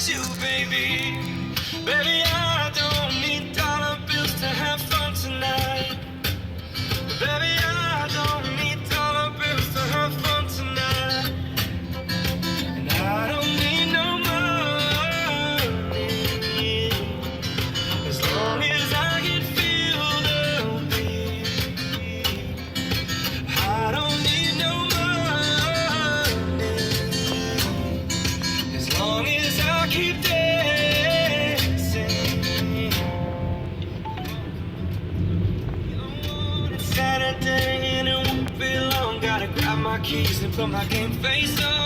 with you, baby. Baby, I don't need dollar bills to have fun tonight. Baby, I don't need dollar bills to have fun tonight. And I don't need no money, as long as I can feel the beat. I don't need no money, as long as I keep dancing. It's Saturday and it won't be long. Gotta grab my keys and put my game face up.